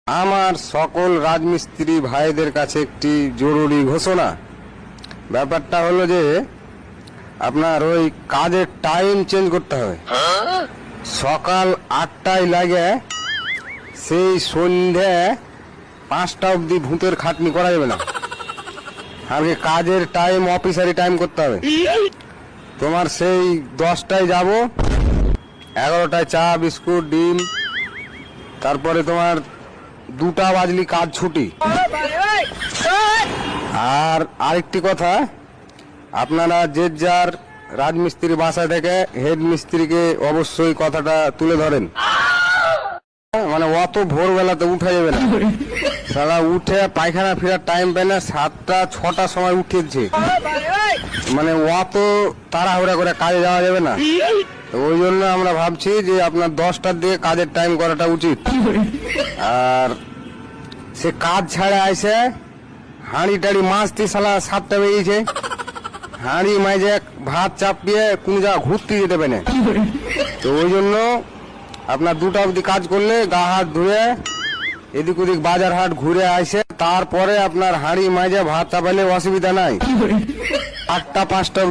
আমার সকল রাজমিস্ত্রি ভাইদের কাছে একটি জরুরি ঘোষণা। ব্যাপারটা হলো যে আপনার ওই কাজের টাইম চেঞ্জ করতে হবে। সকাল 8টায় লাগে সেই সন্ধ্যে 5টা অবধি ভূতের খাটনি করা যাবে না। আগে কাজের টাইম অফিসারি টাইম করতে হবে। তোমার সেই 10টায় যাব, 11টায় চা বিস্কুট ডিম, তারপরে তোমার 2টা বাজলি কাজ ছুটি। আর আরেকটি কথা, আপনারা যে যার রাজমিস্ত্রি বাসা থেকে হেড মিস্ত্রিকে অবশ্যই কথাটা তুলে ধরেন। মানে অত ভোরবেলাতে উঠা যাবে না, সারা উঠে পায়খানা ফেরার টাইম পায় না, 7টা 6টার সময় উঠেছে, মানে অত তাড়াহুড়া করে কাজে যাওয়া যাবে না। ওই জন্য আমরা ভাবছি যে আপনার 10টার দিকে কাজের টাইম করাটা উচিত। আর সে কাজ ছাড়ে আইসে হাঁড়ি টাড়ি মাছতে সালা 7টা বেরিয়েছে, হাঁড়ি মাঝে ভাত চাপিয়ে কোন জায়গা ঘুরতে যেতে পারে না। তো ওই জন্য আপনার 2টা অবধি কাজ করলে গা হাত ধুয়ে এদিক ওদিক বাজার হাট ঘুরে আসে, তারপরে আপনার হাঁড়ি মাঝে ভাত চাপালে অসুবিধা নাই। 8টা 5টা